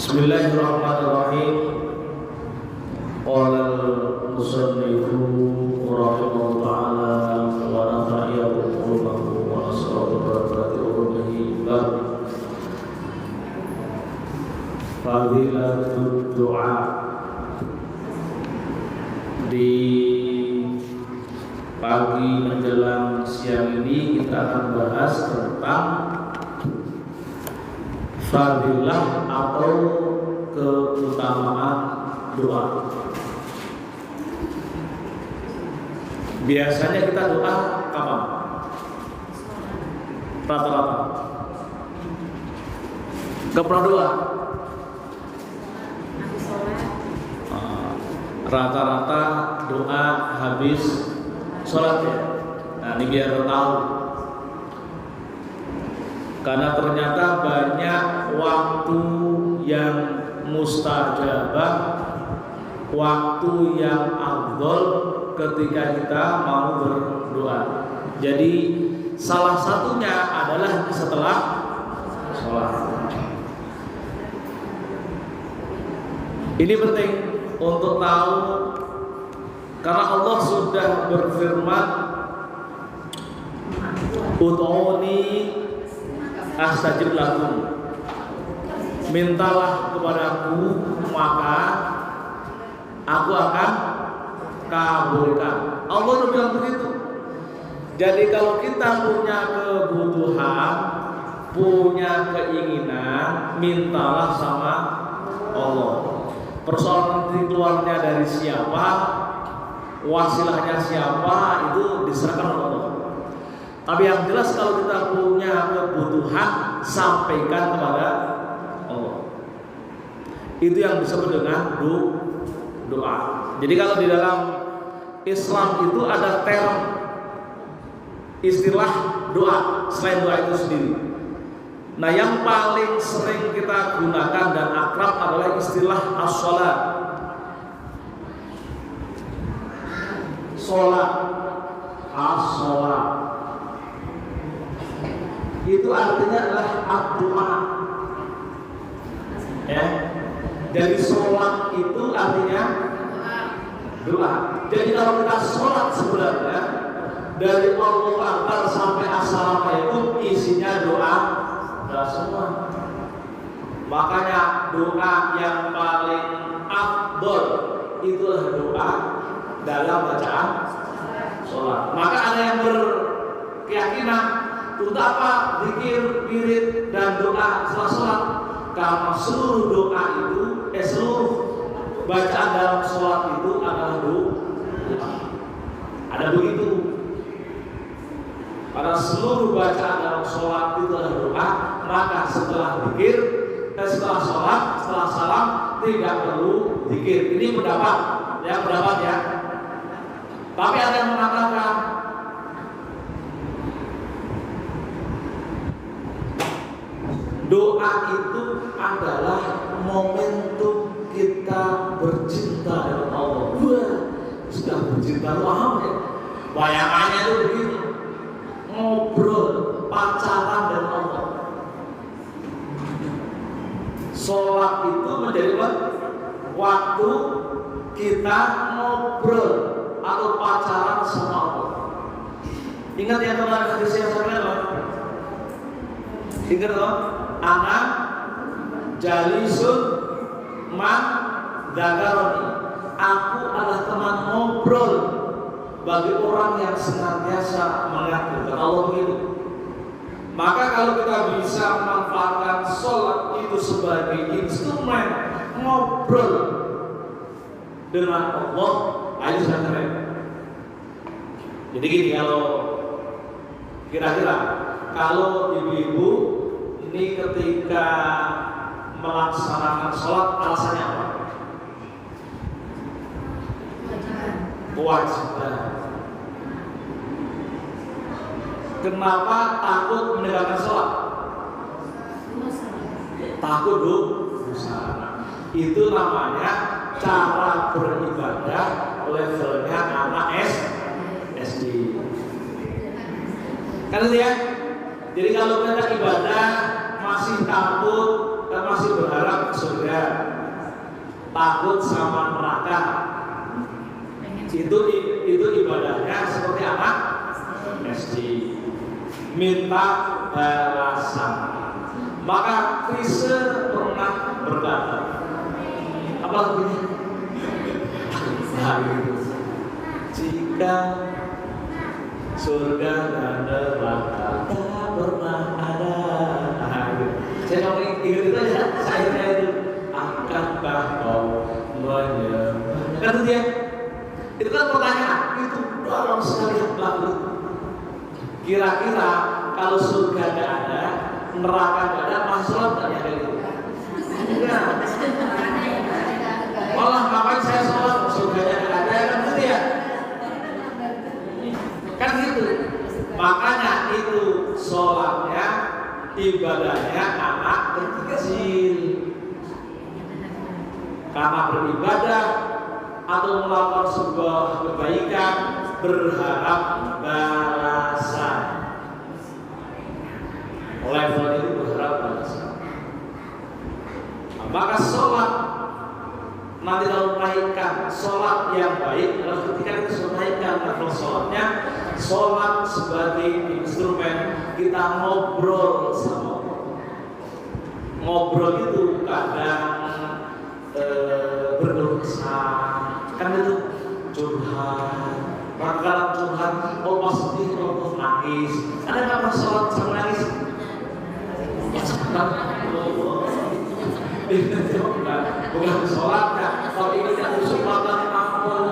Bismillahirrahmanirrahim. Qala al-musannifu rahimahullah ta'ala wa nafa'iyyahu qulubahu wa nasra'u barakati ulumihi fadilatul du'a. Di pagi menjelang siang ini kita akan bahas tentang fadilah atau keutamaan doa. Biasanya kita doa kapan? Rata-rata. Gak pernah doa? Rata-rata doa habis sholat ya. Nah ini biar tahu. Karena ternyata banyak waktu yang mustajabah, waktu yang afdol ketika kita mau berdoa. Jadi salah satunya adalah setelah sholat. Ini penting untuk tahu, karena Allah sudah berfirman, Ud'uni astajib lakum, mintalah kepadaku maka aku akan kabulkan. Allah sudah bilang begitu. Jadi kalau kita punya kebutuhan, punya keinginan, mintalah sama Allah. Persoalan nanti keluarnya dari siapa, wasilahnya siapa, itu diserahkan oleh Allah. Tapi yang jelas kalau kita punya kebutuhan, sampaikan kepada Allah. Itu yang disebut dengan doa. Jadi kalau di dalam Islam itu ada term istilah doa selain doa itu sendiri. Nah yang paling sering kita gunakan dan akrab adalah istilah as-sholat. Sholat, as-sholat. Itu artinya adalah doa. Ya. Jadi sholat itu artinya doa. Jadi kalau kita sholat sebenarnya dari Allahu Akbar sampai Assalamualaikum isinya doa semua. Makanya doa yang paling afdol itulah doa dalam bacaan sholat. Maka ada yang berkeyakinan untuk apa zikir, wirid dan doa setelah sholat? Karena seluruh doa itu, seluruh bacaan dalam sholat itu adalah doa. Ada begitu. Pada seluruh bacaan dalam sholat itu adalah doa. Maka setelah zikir, setelah sholat, setelah salam tidak perlu zikir. Ini pendapat ya. Tapi ada yang mengatakan doa itu adalah momentum kita bercinta dengan Allah. Wah, sudah bercinta Allah ya. Bayangannya itu begitu. Ngobrol, pacaran dengan Allah. Sholat itu menjadi waktu kita ngobrol atau pacaran sama Allah. Ingat ya teman-teman hadis yang saya bilang. Ingat loh. Anak jalisun man dzakaroni. Aku adalah teman ngobrol bagi orang yang senantiasa mengingat Allah begitu. Maka kalau kita bisa memanfaatkan sholat itu sebagai instrumen ngobrol dengan Allah, ayo santai. Jadi gini, kalau kira-kira kalau ibu-ibu ini ketika melaksanakan sholat alasannya apa? Kewajiban. Kenapa takut menegakkan sholat? Takut dosa. Itu namanya cara beribadah levelnya anak SD. Kan itu ya? Jadi kalau kita ibadah masih takut dan masih berharap ke surga, takut sama neraka. Itu ibadahnya seperti anak SD, minta balasan. Maka Kristus pernah berkata, apa lagunya? Jika surga dan neraka tak pernah ada. Saya mau ingat itu aja. Saya itu akankah kau menyembah? Kan itu dia. Itu kan pertanyaan. Itu dalam sekali lagu. Kira-kira kalau surga tidak ada, neraka tidak ada, masalah tidak ada itu. Enggak. Malah ngapain saya sholat, surganya tidak ada, kan gitu ya. Kan gitu. Makanya itu sholatnya, ibadahnya anak kecil. Karena beribadah atau melakukan sebuah kebaikan berharap balasan. Level itu berharap balasan. Maka sholat nanti kalau menaikkan sholat yang baik adalah ketika kita sudah menaikkan level sholatnya, sholat sebagai instrumen kita ngobrol sama Allah. Ngobrol itu kadang berkeluh kesah, kan itu curhat. Kadang curhat, pas sedih, pas nangis. Ada nggak pernah sholat sama nangis? Ya sebentar. Bukan sholatnya, kalau ini tidak usul makan ampun.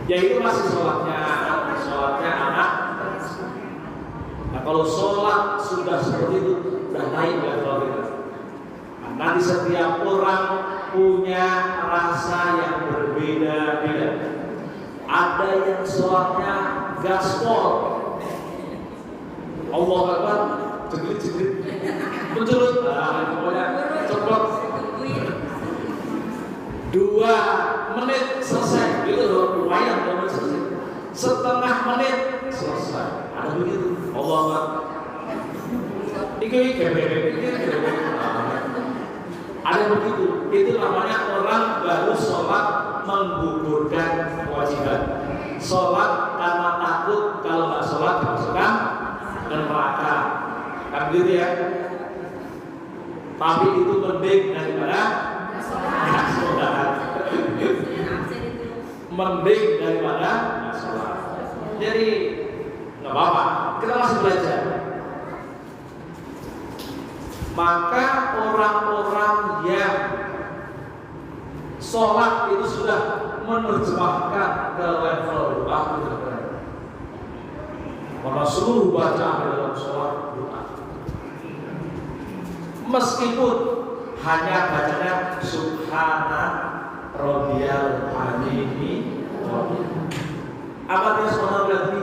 Ya itu masih sholatnya anak. Nah kalau sholat sudah seperti itu, sudah naik level kita. Nanti setiap orang punya rasa yang berbeda-beda. Ada yang sholatnya gaspol, Allah Akbar, jeglit, menculut, pokoknya ceplok. 2 menit selesai, itu lumayan 2 menit selesai. Setengah menit selesai. Ada begitu, Allah Akbar. Ada begitu. Itu namanya orang baru sholat menggugurkan kewajiban. Sholat karena takut kalau nggak sholat dimasukkan ke neraka. Kan gitu ya. Tapi itu mending daripada nggak sholat. Mending daripada nggak sholat. Jadi nggak apa-apa. Kita masih belajar. Maka orang-orang yang sholat itu sudah menerjemahkan ke level doa itu karena seluruh bacaan dalam sholat doa, meskipun hanya bacanya Subhana Rabbiyal Azim. Apa dia Subhana Rabbiyal Azim?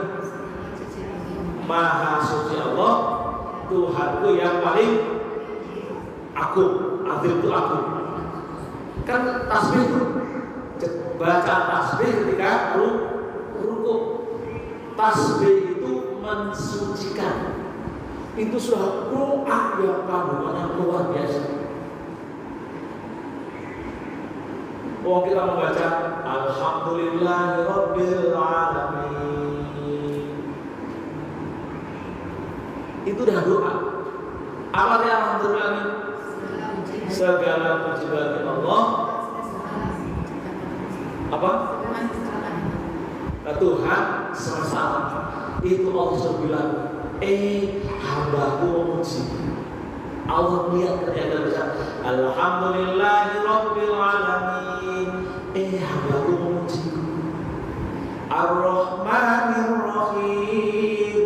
Maha suci Allah, Tuhanku yang paling aku, azim itu aku. Kan tasbih itu baca tasbih ketika rukuk. Tasbih itu mensucikan. Itu sudah doa yang kandungannya luar biasa. Oh kita membaca Alhamdulillahirabbil alamin. Itu udah doa. Apa dia Alhamdulillah? Segala puji bagi Allah. Apa? Tuhan semesta. Itu Allah sudah bilang, hambaku memuji. Allah lihat ternyata bisa. Alhamdulillahirabbil alamin. Hambaku memuji. Ar-Rahmanir-Rahim.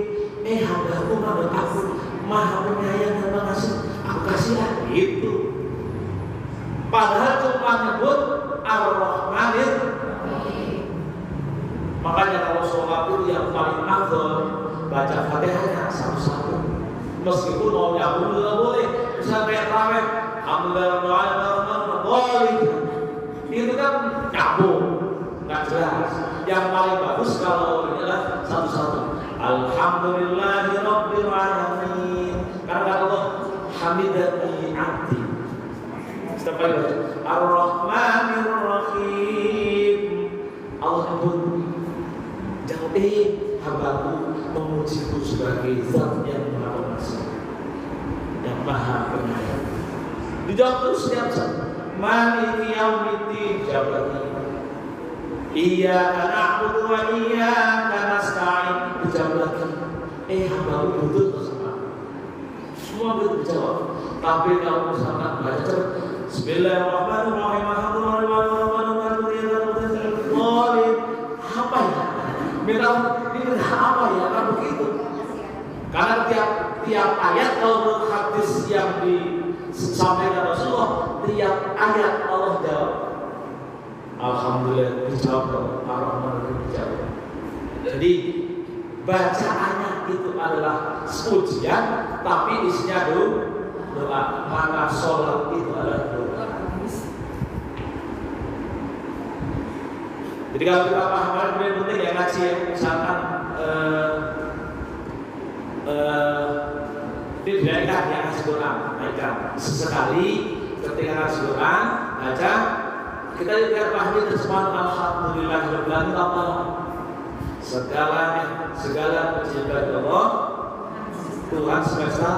Hambaku menurut aku Maha penyayang dan pengasih. Aku kasih itu. Padahal cuma nyebut Ar-Rahmanir. Makanya kalau sholat itu yang paling afdal baca Fatihahnya satu-satu. Meskipun mau nyambung juga boleh. Bisa kayak raweh, Alhamdulillah boleh. Itu kan nyambung, nggak jelas. Yang paling bagus kalau ini adalah satu-satu. Alhamdulillahirabbil alamin. Karena Allah hamidani abdi. Sampai Ar-Rahmanir Rahim. Allah pun jawab, hambaku memujiku sebagai zat yang maha pengasih dan maha penyayang. Dijawab terus setiap saat. Maliki yaumiddin, jawab Iyyaka na'budu wa iyyaka nasta'in. Dijawab lagi, hambaku butuh sama. Semua begitu dijawab. Tapi kalau misalkan baca Bismillahirrahmanirrahim, apa ya? Minta apa ya? Kan begitu. Karena tiap ayat kalau menurut hadis yang disampaikan Rasulullah, tiap ayat Allah jawab. Alhamdulillah dijawab, Ar-Rahman dijawab. Jadi bacaannya itu adalah pujian, tapi isinya doa. Maka sholat itu adalah doa. Jadi kalau kita paham yang penting ya ngaji ya, misalkan ini dinaikkan ya ngaji Quran, naikkan sesekali ketika ngaji Quran baca, kita lihat pahami terjemahan Alhamdulillahirabbil alamin. Segala puji bagi Allah, Tuhan semesta.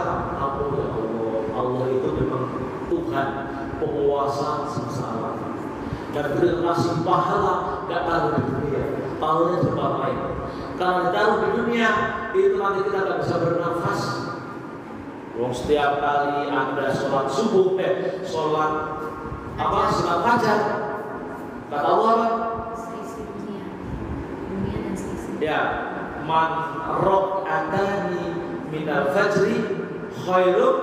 Allah itu memang Tuhan penguasa semesta alam. Dan beri kasih pahala tidak taruh di dunia, pahalanya di tempat lain. Kalau ditaruh di dunia, itu nanti kita tidak bisa bernafas. Setiap kali Anda sholat subuh, sholat sunat fajar, kata Allah ya, man rok'atani minal fajri khairum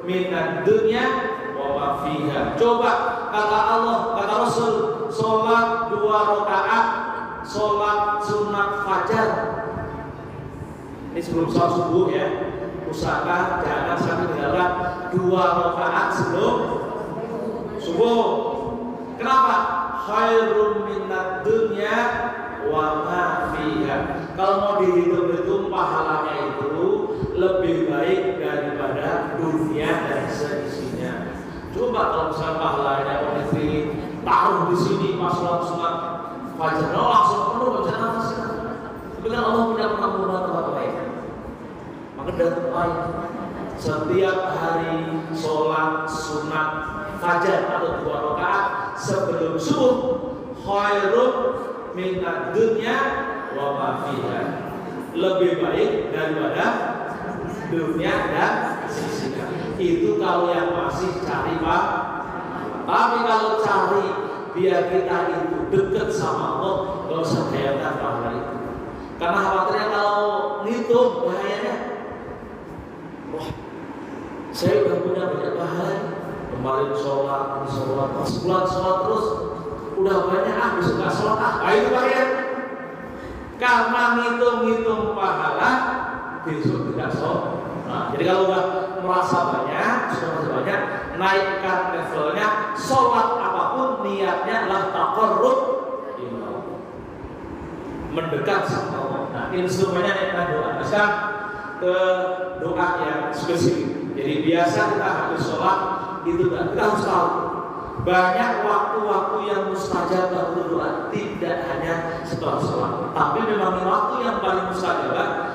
minad dunya wa ma fiha. Coba kata Allah, kata Rasul, sholat 2 rakaat, sholat sunat fajar. Ini sebelum sholat subuh ya. Usahakan jangan sampai tinggalkan 2 rakaat sebelum subuh. Kenapa? Khairum minad dunya wa ma fiha. Kalau mau dihitung-hitung pahalanya itu lebih baik daripada dunia dan seisinya. Coba kalau misalnya pahalanya orang itu taruh di sini pas sunat fajar, langsung penuh baca nafasnya. Tapi kan Allah tidak pernah menggunakan tempat lain. Maka dalam ayat setiap hari sholat sunat fajar atau 2 rakaat sebelum subuh khairum minad dunya wa ma fiha, lebih baik daripada dunia dan sisinya. Itu kalau yang masih cari Pak. Tapi kalau cari biar kita itu dekat sama Allah, gak usah bayangkan pahala itu. Karena khawatirnya kalau ngitung bahayanya, wah saya udah punya banyak pahala, kemarin sholat, sebulan sholat terus, udah banyak besok gak sholat itu bahaya. Karena ngitung-ngitung pahala, besok tidak sholat. Jadi kalau udah merasa banyak, naikkan levelnya. Sholat apapun niatnya adalah taqarrub ilallah, mendekat sama Allah. Nah, instrumennya naikkan doa. Sekarang ke doa yang spesifik. Jadi biasa kita habis sholat itu kita harus tahu banyak waktu-waktu yang mustajab untuk doa, tidak hanya setelah sholat, tapi memang waktu yang paling mustajab.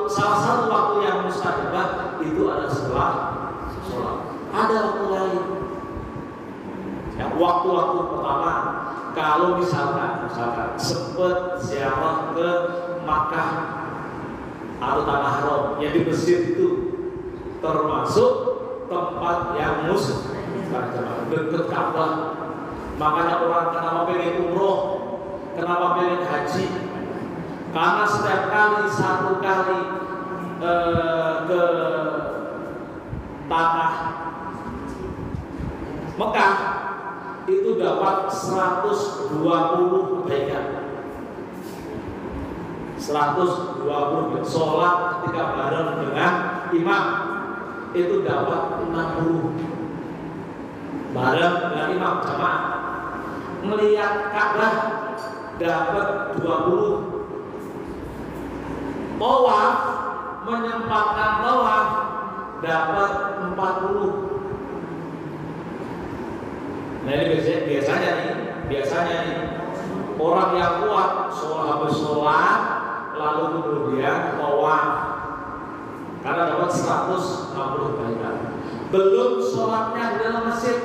Salah satu waktu yang mustajab itu adalah setelah sholat. Ada waktu lain. Ya, waktu-waktu pertama, kalau misalkan sempat ziarah ke Makkah atau Tanah Haram yang di Mesir itu, termasuk tempat yang dekat Ka'bah. Makanya orang kenapa pengen umroh, kenapa pengen haji? Karena setiap kali satu kali ke tanah Mekah itu dapat 120 kebaikan. 120 sholat ketika bareng dengan imam itu dapat 60 bareng dengan imam jamaah. Melihat Ka'bah dapat 20. Tawaf, menyempatkan tawaf dapat 40. Nah ini biasanya nih orang yang kuat habis sholat lalu kemudian tawaf karena dapat 160 kebaikan. Belum sholatnya di dalam masjid.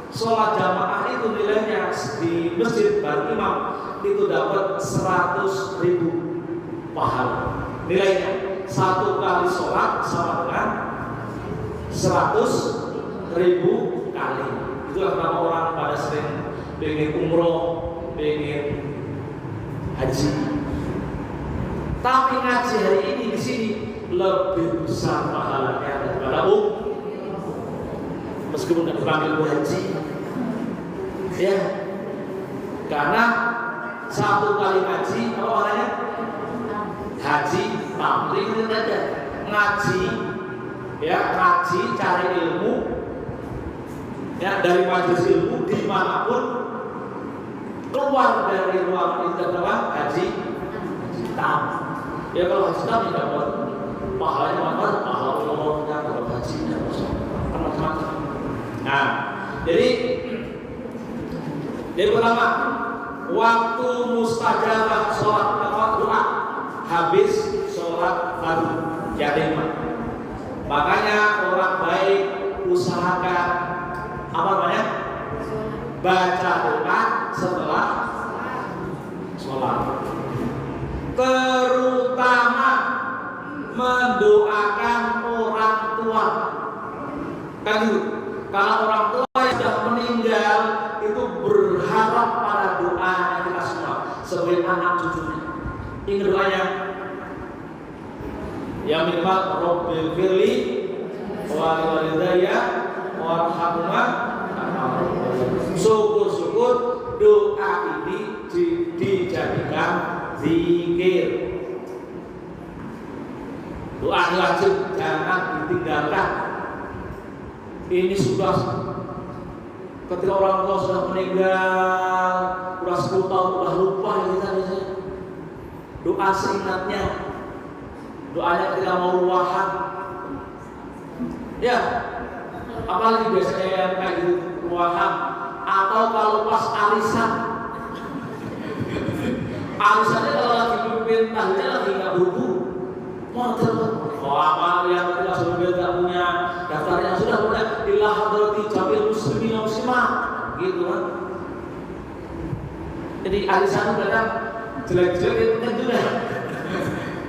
Sholat jamaah itu nilainya di masjid bareng imam itu dapat 100.000 pahala. Nilainya satu kali sholat sama dengan 100.000 kali. Itulah kenapa orang pada sering pengen umroh, pengen haji. Tapi ngaji hari ini di sini lebih besar pahalanya daripada meskipun tidak dipanggil haji, ya, karena satu kali ngaji apa maknanya? Haji tamrin itu aja ngaji, ya ngaji cari ilmu, ya dari majelis ilmu dimanapun keluar dari ruang itu adalah haji tam. Ya kalau haji tam tidak dapat pahalanya mana? Pahala umrohnya dapat hajinya macam-macam. Nah, jadi pertama waktu mustajabah sholat doa habis sholat fardu yatim. Makanya orang baik usahakan apa namanya? Baca doa setelah sholat. Terutama mendoakan orang tua. Kan gitu. Kalau orang tua yang sudah meninggal itu berharap pada doa yang kita semua sebagai anak cucunya. Ingat doanya. Yang minimal Rabbil firli wa walidayya warhamhuma. Syukur-syukur doa ini dijadikan zikir. Doa wajib jangan ditinggalkan. Ini sudah ketika orang tua sudah meninggal, sudah 10 tahun sudah lupa kita biasanya. Doa seingatnya, doanya ketika mau ruahan, ya, apalagi biasanya yang kayak gitu ruahan, atau kalau pas arisan, arisannya kalau lagi pimpin tahunnya lagi nggak buru-buru, apa yang ketika sudah tidak punya daftarnya sudah punya ilah hadrati jamil muslimin wa muslimah gitu kan. Jadi arisan kadang jelek-jelek itu juga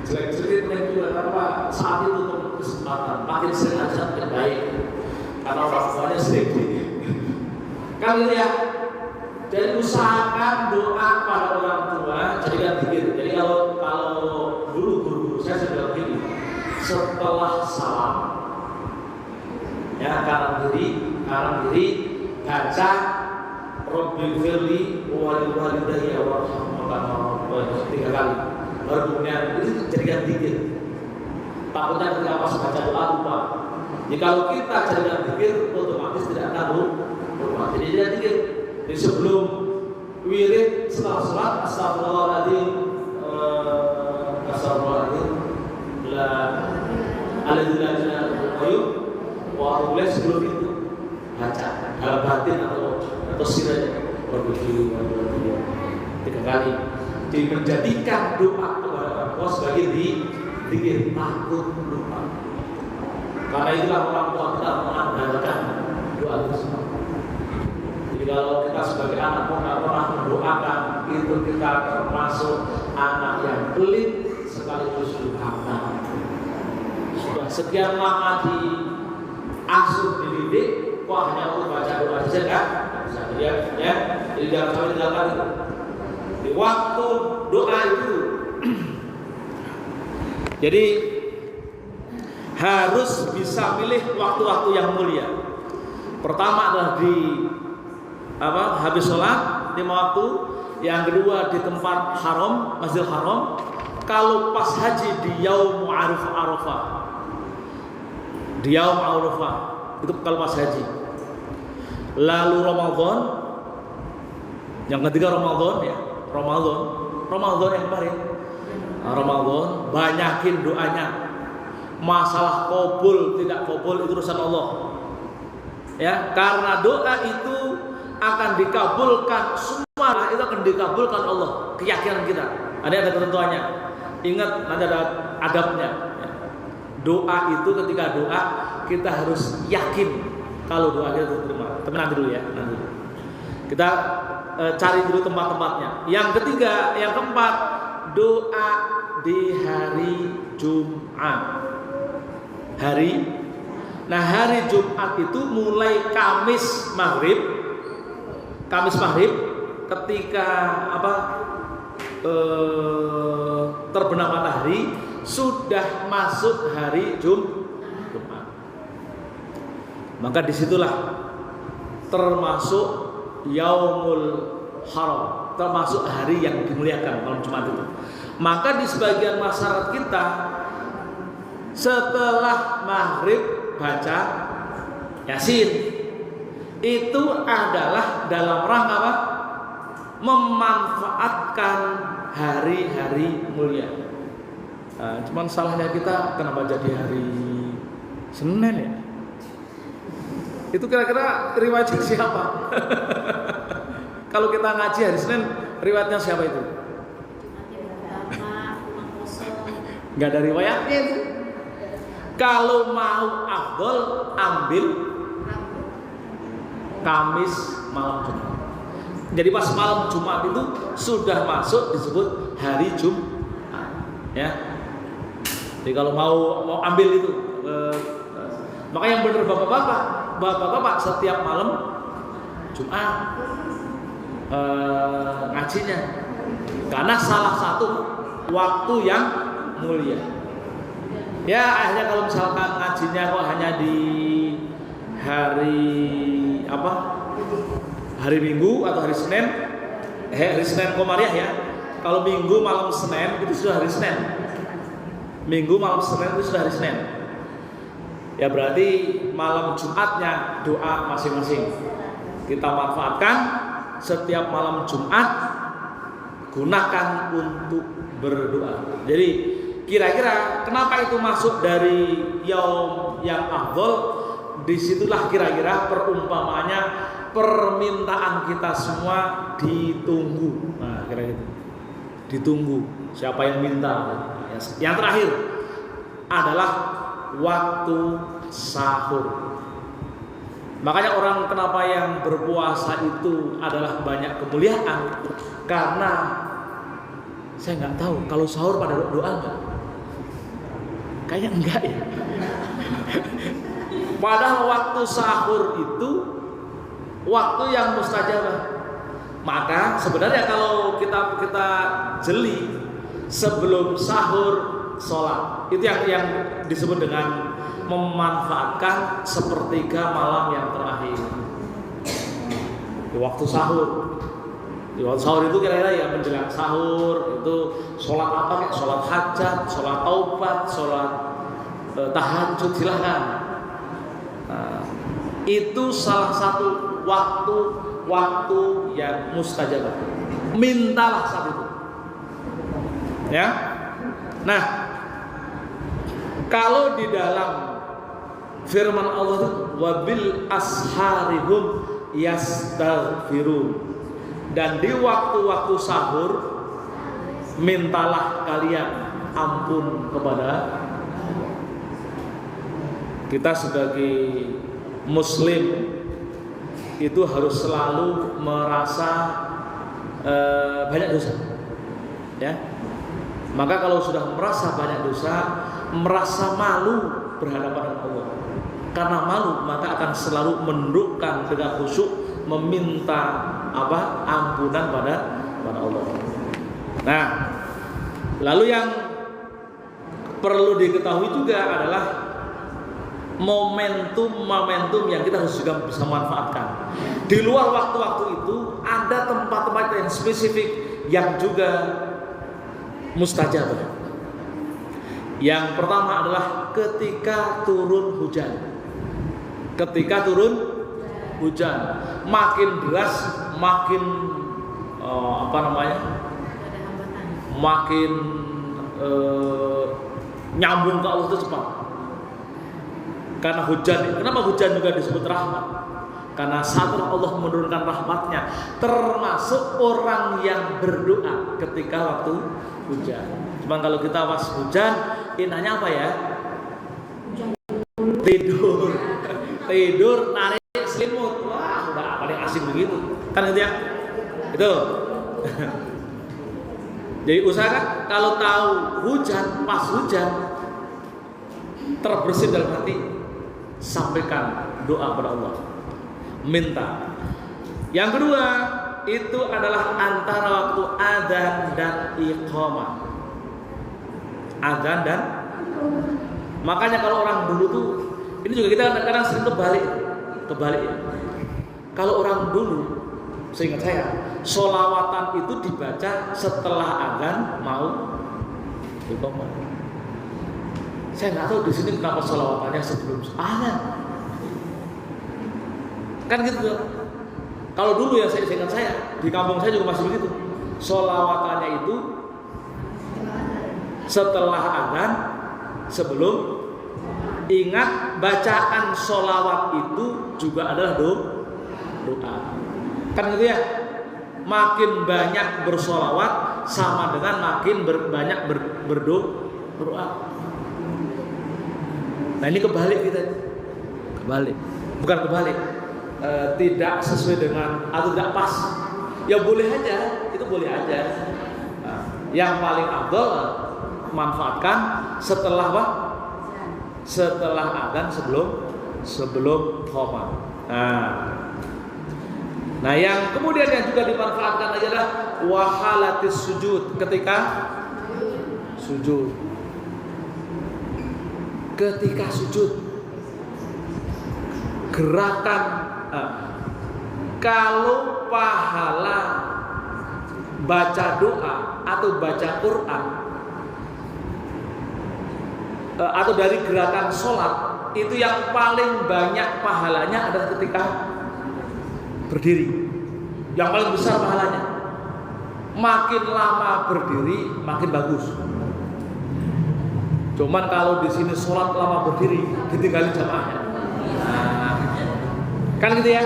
jelek-jelek itu juga karena saat itu kesempatan makin sering arisan makin baik karena orang tuanya sering kan gitu ya. Jadi usahakan doa pada orang tua jadikan zikir. Jadi kalau dulu guru-guru saya sudah begini, setelah salam ya kanan diri baca Rabbil firli wa walidayya warhamhuma 3 kali. Baru kemudian itu jadikan zikir. Takutnya ketika pas baca doa lupa. Jadi kalau kita jadikan zikir otomatis tidak akan lupa. Jadi jadikan zikir. Jadi sebelum wirid setelah sholat astagfirullahaladzim la aladzina qayyum wa ulai sebelum itu baca dalam batin atau siranya berbudi 3 kali. Jadi menjadikan doa kepada orang tua sebagai zikir takut lupa. Karena itulah orang tua kita mengandalkan doa tersebut. Kalau kita sebagai anak nggak pernah mendoakan, itu kita termasuk anak yang pelit sekaligus durhaka. Sudah sekian lama diasuh dididik, kok hanya untuk baca doa saja kan? Bisa ya. Jadi jangan sampai tinggalkan itu. Di waktu doa itu, jadi harus bisa pilih waktu-waktu yang mulia. Pertama adalah habis sholat 5 waktu. Yang kedua di tempat haram, Masjidil Haram. Kalau pas haji di Yaum Arafah, itu kalau pas haji. Lalu Ramadan, yang ketiga Ramadan yang kemarin. Ramadan banyakin doanya. Masalah qabul tidak qabul itu urusan Allah. Ya, karena doa itu akan dikabulkan, semua itu akan dikabulkan Allah, keyakinan kita. Ada ketentuannya. Ingat, nanti ada adabnya. Doa itu ketika doa kita harus yakin kalau doa kita diterima. Tapi nanti dulu ya, nanti. Kita cari dulu tempat-tempatnya. Yang ketiga, yang keempat, doa di hari Jumat. Nah, hari Jumat itu mulai Kamis maghrib ketika terbenam matahari sudah masuk hari Jumat. Maka disitulah termasuk Yaumul Haram, termasuk hari yang dimuliakan malam Jumat itu. Maka di sebagian masyarakat kita setelah maghrib baca Yasin, itu adalah dalam rangka apa? Memanfaatkan hari-hari mulia. Cuman salahnya kita kenapa jadi hari Senin ya? Itu kira-kira riwayatnya siapa? Kalau kita ngaji hari Senin, riwayatnya siapa itu? Gak ada riwayatnya itu. Kalau mau afdol, ambil Kamis malam Jumat. Jadi pas malam Jumat itu sudah masuk disebut hari Jumat, ya. Jadi kalau mau ambil itu, maka yang benar bapak-bapak setiap malam Jumat ngajinya, karena salah satu waktu yang mulia. Ya akhirnya kalau misalkan ngajinya kok hanya di hari Minggu atau hari Senin, hari Senin Komariah ya. Kalau Minggu malam Senin itu sudah hari Senin. Minggu malam Senin itu sudah hari Senin. Ya berarti malam Jumatnya doa masing-masing. Kita manfaatkan setiap malam Jumat, gunakan untuk berdoa. Jadi kira-kira kenapa itu masuk dari yaum yang afdol? Disitulah kira-kira perumpamaannya permintaan kita semua ditunggu. Nah, kira-kira ditunggu. Siapa yang minta? Yang terakhir adalah waktu sahur. Makanya orang kenapa yang berpuasa itu adalah banyak kemuliaan, karena saya nggak tahu kalau sahur pada doa nggak? Kayaknya enggak ya. Padahal waktu sahur itu waktu yang mustajabah. Maka sebenarnya kalau kita jeli sebelum sahur sholat, itu yang disebut dengan memanfaatkan sepertiga malam yang terakhir. Di waktu sahur. Di waktu sahur itu kira-kira ya menjelang sahur itu sholat apa kayak sholat hajat, sholat taubat, sholat tahajud, silahkan. Nah, itu salah satu waktu yang mustajabah. Mintalah saat itu. Ya. Nah, kalau di dalam firman Allah itu wabil asharihum yastaghfirun, dan di waktu-waktu sahur mintalah kalian ampun kepada kita. Sebagai muslim itu harus selalu merasa banyak dosa, ya. Maka kalau sudah merasa banyak dosa, merasa malu berhadapan dengan Allah, karena malu maka akan selalu menundukkan dengan khusyuk meminta ampunan pada Allah. Nah, lalu yang perlu diketahui juga adalah momentum yang kita harus juga bisa manfaatkan. Di luar waktu-waktu itu ada tempat-tempat yang spesifik yang juga mustajab. Yang pertama adalah ketika turun hujan. Ketika turun hujan, makin deras, makin makin nyambung ke Allah itu cepat. Karena hujan, kenapa hujan juga disebut rahmat? Karena saat Allah menurunkan rahmatnya, termasuk orang yang berdoa ketika waktu hujan. Cuma kalau kita pas hujan, inanya apa ya? Tidur, tidur, narik selimut. Wah, udah paling asing begitu, kan gitu ya? Itu. Jadi usahakan kalau tahu hujan, pas hujan, terbersit dalam hati, sampaikan doa kepada Allah. Minta. Yang kedua itu adalah antara waktu adzan dan iqamah. Adzan dan makanya kalau orang dulu tuh, ini juga kita kadang-kadang sering kebalik ya. Kalau orang dulu, seingat saya, sholawatan itu dibaca setelah adzan mau iqamah. Saya nggak tahu di sini kenapa sholawatannya sebelum adzan. Kan gitu tuh. Kalau dulu ya saya ingat saya di kampung saya juga masih begitu. Sholawatannya itu setelah adzan, sebelum. Ingat bacaan sholawat itu juga adalah doa. Kan gitu ya. Makin banyak bersholawat sama dengan makin banyak berdoa. Nah ini kebalik kita. Bukan kebalik. Tidak sesuai dengan atau tidak pas, ya boleh aja, itu boleh aja. Yang paling afdal manfaatkan setelah apa? Setelah adzan, sebelum qamah. Nah, yang kemudian yang juga dimanfaatkan adalah wahalatis sujud, ketika sujud. Ketika sujud, gerakan kalau pahala baca doa atau baca Quran atau dari gerakan sholat, itu yang paling banyak pahalanya adalah ketika berdiri. Yang paling besar pahalanya. Makin lama berdiri makin bagus. Cuman kalau di sini sholat lama berdiri, ditinggalin jamaahnya. Kan gitu ya.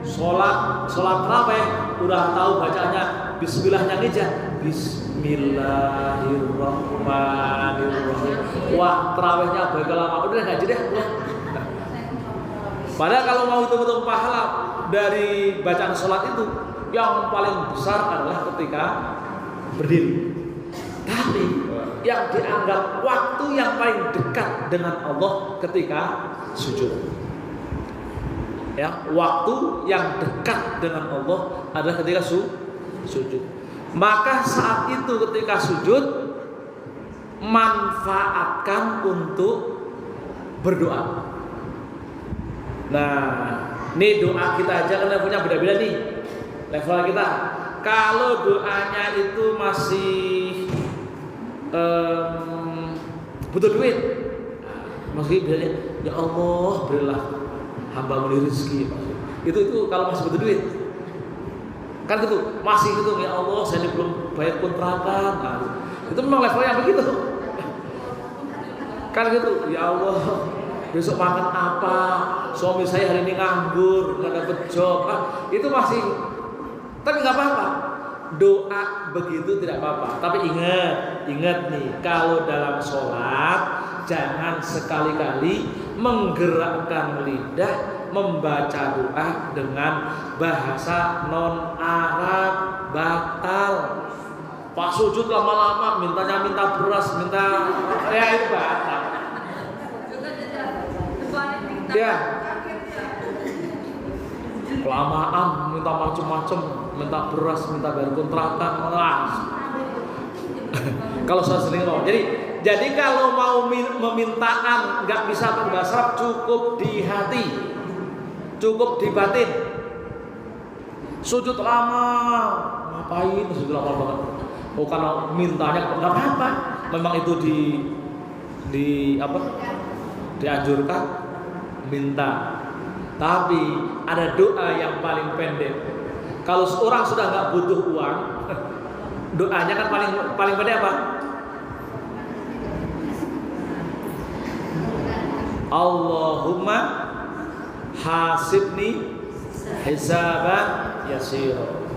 Sholat tarawih udah tahu bacanya bismillahnya aja. Bismillahirrahmanirrahim. Wah, tarawihnya baik lama. Udah enggak jadi deh. Padahal kalau mau hitung-hitung pahala dari bacaan sholat itu, yang paling besar adalah ketika berdiri. Tapi yang dianggap waktu yang paling dekat dengan Allah ketika sujud. Ya, waktu yang dekat dengan Allah adalah ketika sujud. Maka saat itu ketika sujud, manfaatkan untuk berdoa. Nah, ini doa kita aja kan punya beda-beda nih level kita. Kalau doanya itu masih butuh duit, masih bilangnya ya Allah berilah hamba beri rezeki. Itu kalau masih butuh duit, kan gitu masih gitu ya Allah saya ini belum bayar kontrakan. Nah, itu memang levelnya begitu. Kan gitu ya Allah besok makan apa, suami saya hari ini nganggur nggak dapet job. Itu masih, tapi nggak apa-apa. Doa begitu tidak apa-apa. Tapi ingat nih, kalau dalam sholat jangan sekali-kali menggerakkan lidah membaca doa dengan bahasa non Arab, batal. Pas sujud lama-lama minta beras, ya itu batal. Ya, kelamaan minta macam-macam, minta beras, minta bayar kontrakan, kalau saya sering ngomong. Jadi kalau mau memintaan nggak bisa berbahasa, cukup di hati, cukup di batin. Sujud lama, ngapain sujud lama banget? Oh kalau mintanya nggak apa-apa, memang itu dianjurkan minta. Tapi ada doa yang paling pendek. Kalau orang sudah nggak butuh uang, doanya kan paling pendek apa? Allahumma hasibni hisaban yasira.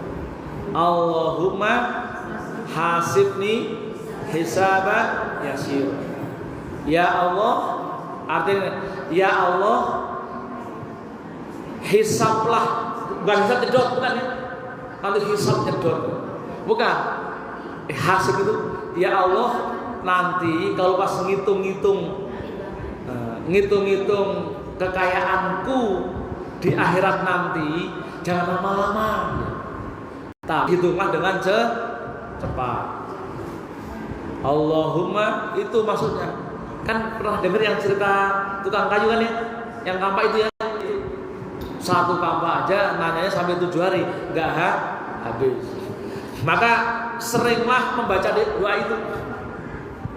Allahumma hasibni hisaban yasira. Ya Allah, artinya ya Allah, hisablah, bukan hisab nyedot, bukan ya. Nanti hisab nyedot, bukan. Hasib itu ya Allah, nanti kalau pas ngitung-ngitung kekayaanku di akhirat nanti, jangan lama-lama, tapi hitunglah dengan cepat. Allahumma, itu maksudnya. Kan pernah dengar yang cerita tukang kayu kan ya, yang kampak itu ya, satu kampak aja nanyanya sampai 7 hari nggak habis. Maka seringlah membaca doa itu,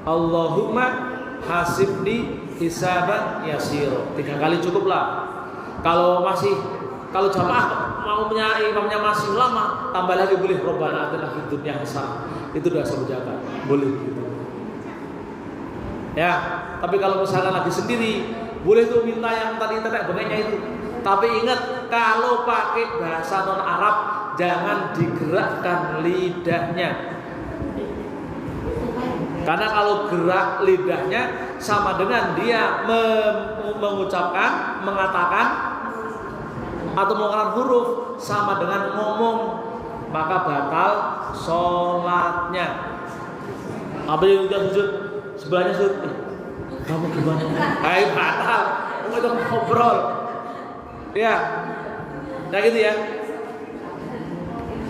Allahumma hasibni hisaban yasiro. 3 kali cukuplah. Kalau jamaah mau punya imamnya masih lama, tambah lagi boleh, Rabbana atina fid dunya hasanah. Itu doa sebujakan, boleh gitu. Ya, tapi kalau misalnya lagi sendiri, boleh tuh minta yang tadi tetek bengeknya itu. Tapi ingat, kalau pakai bahasa non Arab, jangan digerakkan lidahnya. Karena kalau gerak lidahnya sama dengan dia mengucapkan, mengatakan atau mengatakan huruf, sama dengan ngomong, maka batal sholatnya. Apa yang udah sujud sebelahnya sujud, kamu gimana? Hai, batal. Kamu itu ngobrol. Ya, nah gitu ya.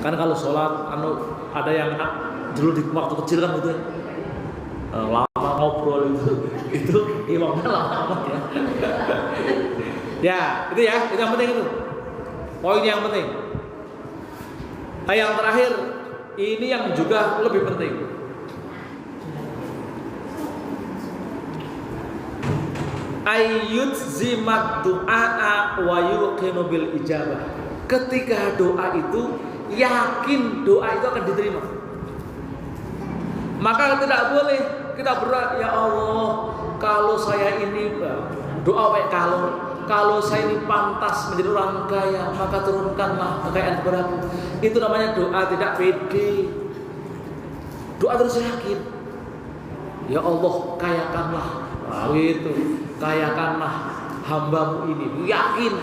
Kan kalau sholat, ada yang dulu di waktu kecil kan gitu ya, lama ngobrol itu imamnya lama ya. Ya, itu ya, itu yang penting itu. Poin yang penting. Nah, yang terakhir, ini yang juga lebih penting. Ayyud zimat du'a wa yuqinu bil ijabah. Ketika doa itu yakin doa itu akan diterima, maka tidak boleh kita berdoa, ya Allah, kalau saya ini doa baik, kalau saya ini pantas menjadi orang kaya, maka turunkanlah kekayaan kepadaku. Itu namanya doa tidak pede. Doa terus yakin, ya Allah, kayakanlah, itu kayakanlah hambamu ini, yakin.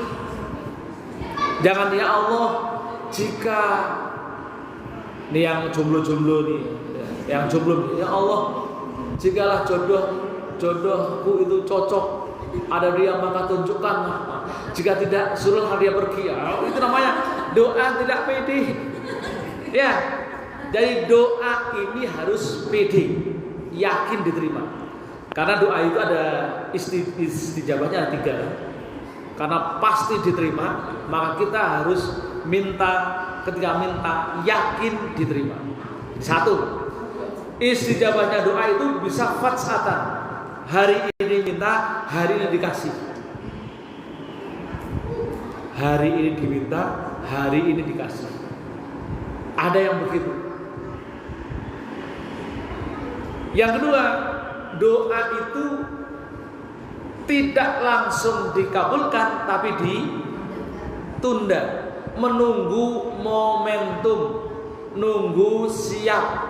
Jangan, ya Allah, jika ini yang jomblo-jomblo nih, yang jomblo, ya Allah, jikalah jodohku itu cocok ada dia, maka tunjukkanlah. Jika tidak, suruhlah dia pergi. Ya, itu namanya doa tidak pede. Ya, jadi doa ini harus pede, yakin diterima. Karena doa itu ada istijabahnya ada 3. Karena pasti diterima, maka kita harus minta, ketika minta yakin diterima. 1, istijabahnya doa itu bisa fatsatan. Hari ini minta, hari ini dikasih. Hari ini diminta, hari ini dikasih. Ada yang begitu. Yang kedua, doa itu tidak langsung dikabulkan, tapi ditunda, menunggu momentum, nunggu siap.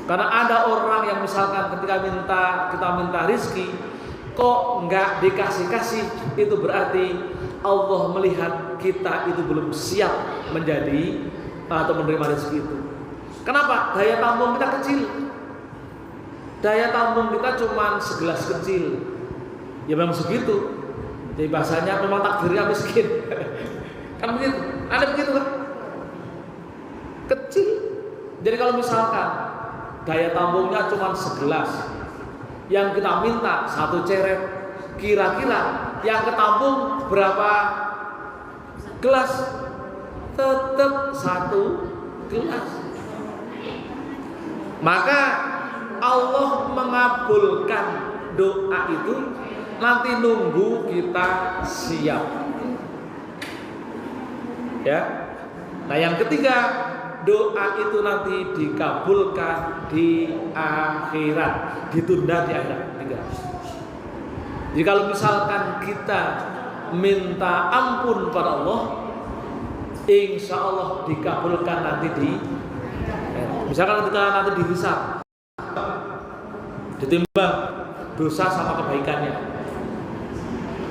Karena ada orang yang misalkan ketika kita minta rizki, kok nggak dikasih-kasih, itu berarti Allah melihat kita itu belum siap menjadi atau menerima rizki itu. Kenapa? Daya tampung kita kecil. Daya tampung kita cuma segelas kecil. Ya memang segitu. Jadi bahasanya memang takdirnya miskin. Kan begitu? Ada begitu kan? Kecil. Jadi kalau misalkan daya tampungnya cuma segelas, yang kita minta 1 ceret, kira-kira yang ketampung berapa gelas? Tetap 1 gelas. Maka Allah mengabulkan doa itu nanti nunggu kita siap. Ya. Nah, yang ketiga, doa itu nanti dikabulkan di akhirat, ditunda di akhirat. 3. Jadi kalau misalkan kita minta ampun pada Allah, insya Allah dikabulkan nanti di misalkan kita nanti dihisab, ditimbang dosa sama kebaikannya,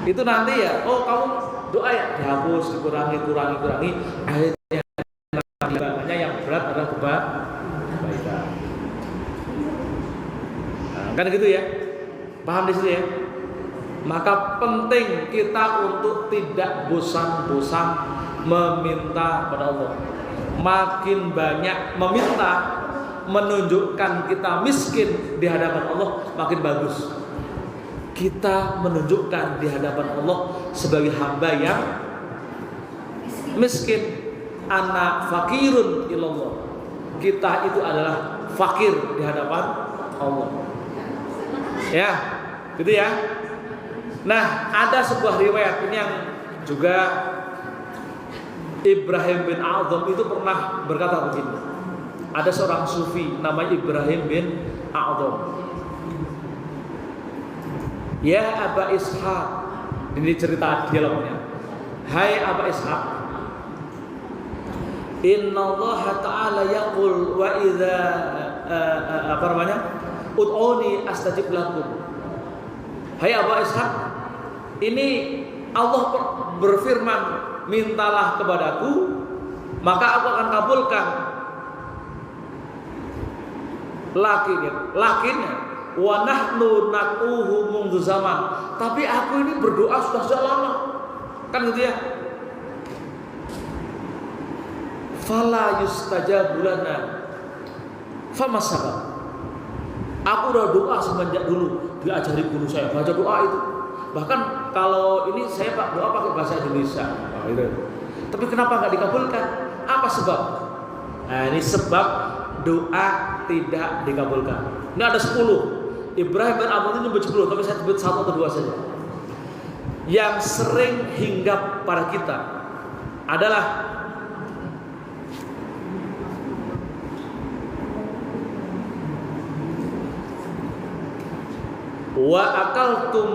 itu nanti ya, oh kamu doa ya dihapus, dikurangi, akhirnya yang berat adalah kebaikan. Nah, kan gitu ya, paham di situ ya. Maka penting kita untuk tidak bosan-bosan meminta pada Allah. Makin banyak meminta, menunjukkan kita miskin di hadapan Allah, makin bagus. Kita menunjukkan di hadapan Allah sebagai hamba yang miskin. Ana fakirun ilallah. Kita itu adalah fakir di hadapan Allah. Ya, gitu ya. Nah, ada sebuah riwayat ini yang juga Ibrahim bin A'adham itu pernah berkata begini. Ada seorang sufi namanya Ibrahim bin A'adham. Ya Aba Ishaq, ini cerita dialognya. Hai Aba Ishaq, Inna Allah Ta'ala yaqul wa idza ud'uni astajib lakum. Hai Aba Ishaq, ini Allah berfirman, mintalah kepadaku maka aku akan kabulkan. Lakinnya wa nahnu nad'uhu mundu zaman. Tapi aku ini berdoa sudah sejak lama. Kan gitu ya. Fala yustajabu lana. Fama sabab. Aku udah doa semenjak dulu, diajari guru saya baca doa itu. Bahkan kalau ini saya doa pakai bahasa Indonesia. Tapi kenapa nggak dikabulkan? Apa sebab? Nah, ini sebab doa tidak dikabulkan. Ini ada 10. Ibrahim bin A'adham itu nyebut 10, tapi saya sebut 1 atau 2 saja. Yang sering hinggap pada kita adalah wa akaltum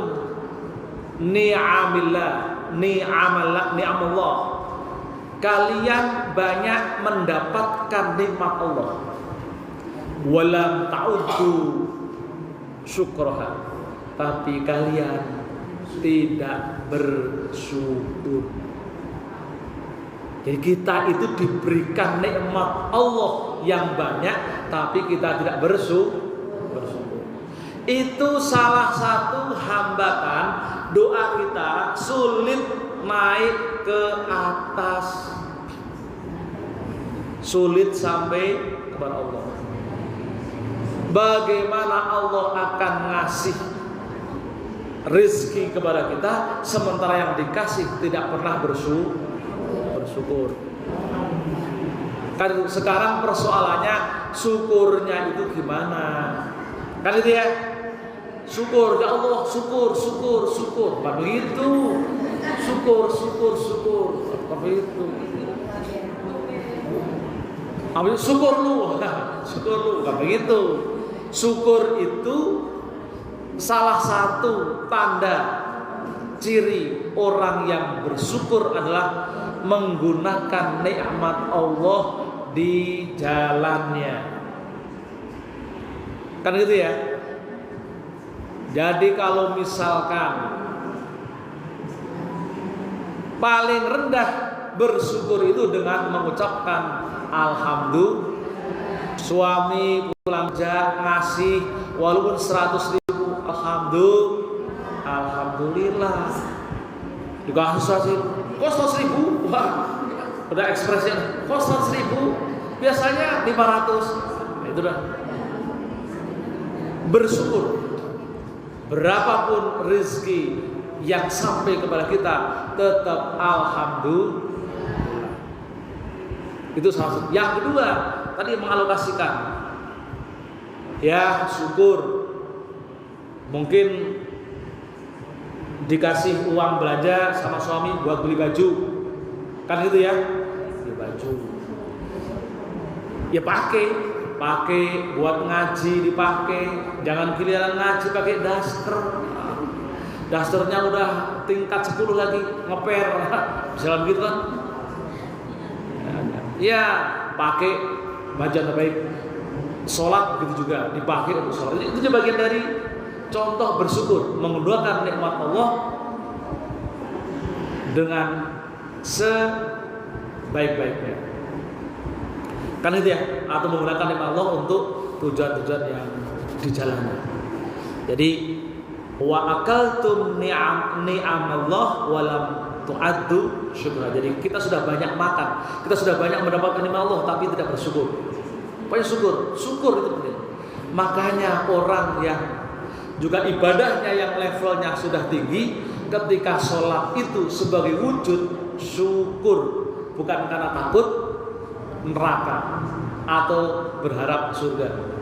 ni'amallah. Kalian banyak mendapatkan nikmat Allah. Walam ta'uddu syukraha. Tapi kalian tidak bersyukur. Jadi kita itu diberikan nikmat Allah yang banyak, tapi kita tidak bersyukur. Itu salah satu hambatan doa kita sulit naik ke atas, sulit sampai kepada Allah. Bagaimana Allah akan ngasih rezeki kepada kita sementara yang dikasih tidak pernah bersyukur. Kan sekarang persoalannya syukurnya itu gimana? Kan itu ya. Syukur ya Allah, syukur. Bukan begitu. Syukur. Bukan begitu. Ambil syukur lu, bukan begitu. Syukur itu salah satu tanda ciri orang yang bersyukur adalah menggunakan nikmat Allah di jalannya. Kan gitu ya. Jadi kalau misalkan paling rendah bersyukur itu dengan mengucapkan alhamdulillah. Suami pulang kerja ngasih walaupun 100.000, alhamdulillah. Juga sih, kok 100.000? Wah, udah ekspresinya, kok 100.000? Biasanya 500. Itu dah. Bersyukur. Berapapun rezeki yang sampai kepada kita, tetap alhamdulillah. Itu salah satu. Yang kedua, tadi mengalokasikan. Ya, syukur. Mungkin dikasih uang belanja sama suami buat beli baju. Kan gitu ya? Beli baju. Ya pakai buat ngaji dipakai. Jangan giliran ngaji pakai daster. dasternya udah tingkat 10 lagi ngeper, misalnya begitu kan? Ya pakai baju terbaik, sholat begitu juga dipakai untuk sholat. Itu juga bagian dari contoh bersyukur, menggunakan nikmat Allah dengan sebaik-baiknya. Kan itu ya, atau menggunakan nikmat Allah untuk tujuan-tujuan yang dijalani. Jadi wa akaltum ni'amallah walam tu'addu syukra. Jadi kita sudah banyak makan, kita sudah banyak mendapatkan nikmat Allah tapi tidak bersyukur. Pokoknya syukur itu penting. Makanya orang yang juga ibadahnya yang levelnya sudah tinggi, ketika sholat itu sebagai wujud syukur, bukan karena takut neraka atau berharap surga.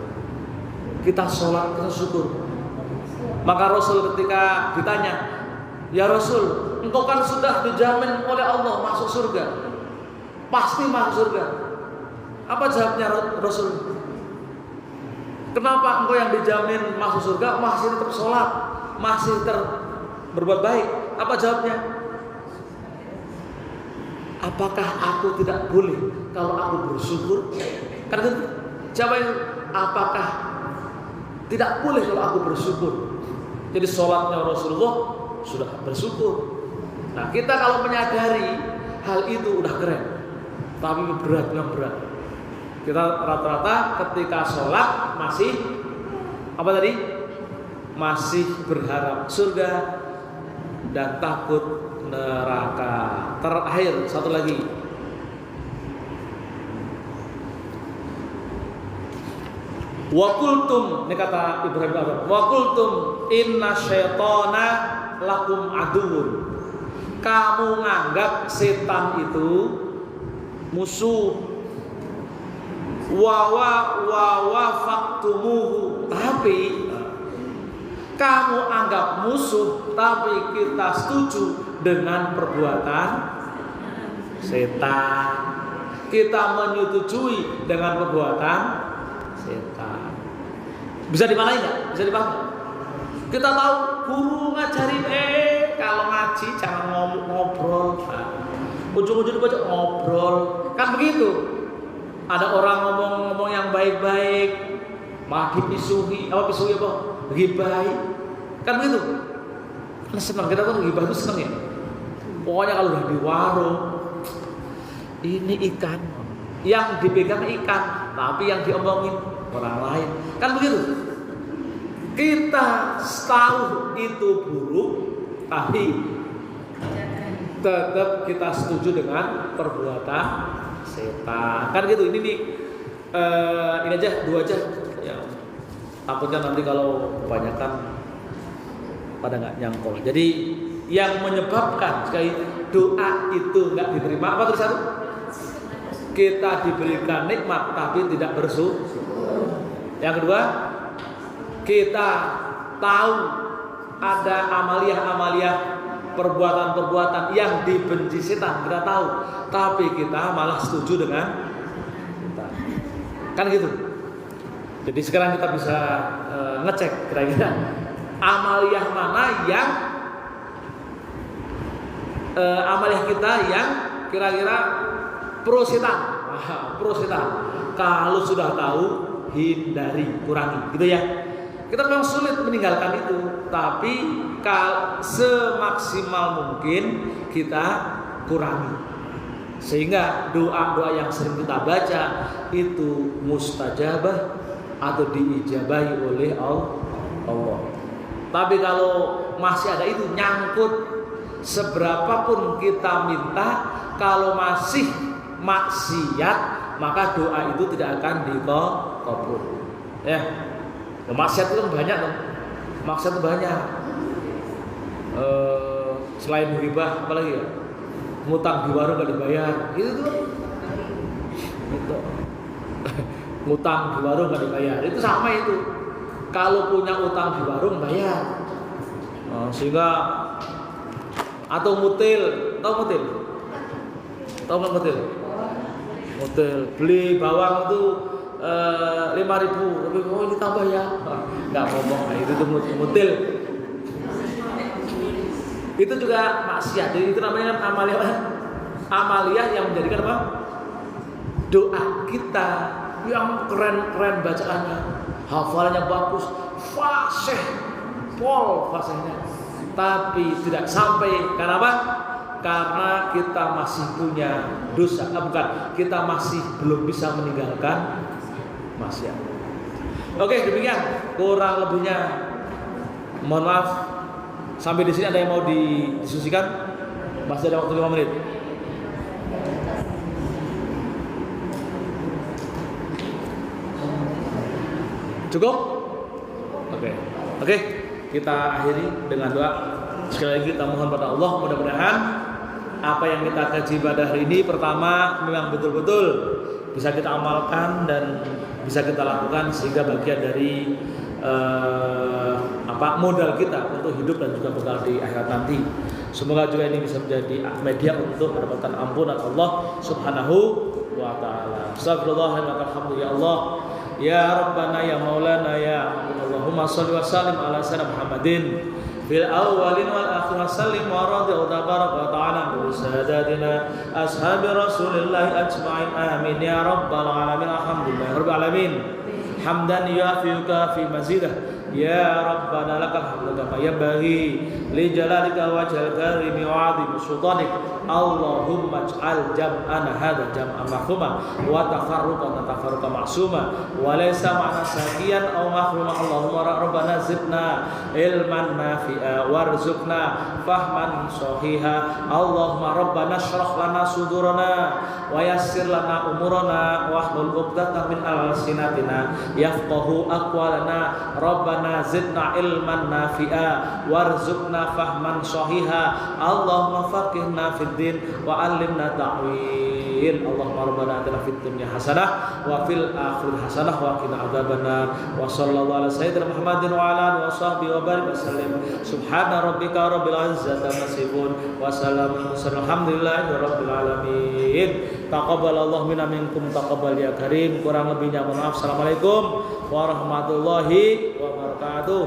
Kita sholat, kita syukur. Maka Rasul ketika ditanya, ya Rasul, engkau kan sudah dijamin oleh Allah masuk surga, pasti masuk surga. Apa jawabnya Rasul? Kenapa engkau yang dijamin masuk surga masih tetap sholat, masih berbuat baik? Apa jawabnya? Apakah aku tidak boleh kalau aku bersyukur? Karena jawabnya, apakah tidak boleh kalau aku bersyukur? Jadi sholatnya Rasulullah sudah bersyukur. Nah kita kalau menyadari hal itu udah keren. Tapi berat. Kita rata-rata ketika sholat masih apa tadi? Masih berharap surga dan takut neraka. Terakhir satu lagi. Wa qultum, ini kata Ibrahim Adam. Wa qultum inna syaitana lakum aduun. Kamu nganggap setan itu musuh. Wa faktumuhu, tapi kamu anggap musuh, tapi kita setuju dengan perbuatan setan. Kita menyetujui dengan perbuatan setan. Bisa dipahami nggak? Bisa dipahami? Kita tahu guru ngajarin kalau ngaji jangan ngobrol. Ujung-ujung baca ngobrol, kan begitu. Ada orang ngomong yang baik-baik, malah dipisuhi, apa gibahi, kan begitu. Kan senang, kita tuh gibah itu senang ya. Pokoknya kalau udah di warung, ini ikan, yang dipegang ikan, tapi yang diomongin orang lain, kan begitu. Kita tahu itu buruk, tapi tetap kita setuju dengan perbuatan setan, kan gitu. Ini nih ini aja, 2 aja ya, takutnya nanti kalau kebanyakan pada nggak nyangkol. Jadi yang menyebabkan sekali doa itu nggak diterima apa terus? Kita diberikan nikmat tapi tidak bersyukur. Yang kedua, kita tahu ada amalia-amalia, perbuatan-perbuatan yang dibenci setan, kita tahu, tapi kita malah setuju dengan kita. Kan gitu. Jadi sekarang kita bisa ngecek kira-kira amalia mana yang amalia kita yang kira-kira pro setan. Pro setan. Kalau sudah tahu, hindari, kurangi, gitu ya. Kita memang sulit meninggalkan itu, tapi semaksimal mungkin kita kurangi, sehingga doa-doa yang sering kita baca itu mustajabah atau diijabahi oleh Allah. Tapi kalau masih ada itu nyangkut, seberapapun kita minta, kalau masih maksiat, maka doa itu tidak akan dikabul. Ya, maksiat itu banyak tuh. Maksiat itu banyak. Selain ghibah, apalagi ya? Ngutang di warung gak dibayar, itu tuh. Itu. Ngutang di warung gak dibayar, itu sama itu. Kalau punya utang di warung bayar. Sehingga atau mutil, tahu mutil? Tahu nggak mutil? Mutil, beli bawang itu 5.000, tapi ini tambah ya, nggak ngomong. Nah, itu tuh mutil. Itu juga maksiat. Jadi itu namanya amaliyah yang menjadikan apa? Doa kita yang keren-keren bacaannya, hafalannya bagus, fasih, pol fasihnya, tapi tidak sampai. Karena apa? Karena kita masih punya dosa. Kita masih belum bisa meninggalkan maksiat. Oke, demikian kurang lebihnya. Mohon maaf. Sampai di sini ada yang mau didiskusikan? Masih ada waktu 5 menit. Cukup? Oke, kita akhiri dengan doa. Sekali lagi kita mohon pada Allah, mudah-mudahan apa yang kita kaji pada hari ini pertama memang betul-betul bisa kita amalkan dan bisa kita lakukan sehingga bagian dari modal kita untuk hidup dan juga bekal di akhirat nanti. Semoga juga ini bisa menjadi media untuk mendapatkan ampunan Allah Subhanahu wa taala. Astagfirullahaladzim, ya Allah, ya Rabbana, ya Maulana, ya Allahumma shalli wa sallim ala sayyidina Muhammadin fil awwalin wal akhirin sallim wa radhiya tabaraka wa ta'ala bi sadatina ashabi Rasulillah ajma'in amin ya rabbal alamin. Alhamdulillah rabbil alamin hamdan yuafiuka fi mazidah ya Rabbana lakal hamdu kama yanbaghi li jalalika wajhal karimi wa 'azimi sultanik. Allahumma ij'al jam'ana hadza jam'an marhuma wa tafarruqana tafarruqan ma'suma wa laysa ma'ana saqiyan aw mahruma. Allahumma rabbana zidna ilman nafi'a warzuqna fahman sahiha. Allahumma rabbana shrah lana sudurana wa yassir lana umurana wa hlul 'uqdatam min alsinatina yafqahu aqwalana. Rabbana zidna ilman nafi'a warzuqna fahman sahiha. Allahumma faqihna fid din wa 'allimna ta'wil. Allahumma rabbana atina fid dunya hasanah wa fil akhirati hasanah wa qina adzabannar. Wa sallallahu ala sayyidina Muhammadin wa ala alihi wa sahbihi wa barik wasallam. Subhana rabbika rabbil izzati amma yasifun wa salamun alhamdulillahi rabbil alamin. Taqabbalallahu minna minkum taqabbal ya karim. Kurang lebihnya mohon maaf. Assalamualaikum warahmatullahi wabarakatuh.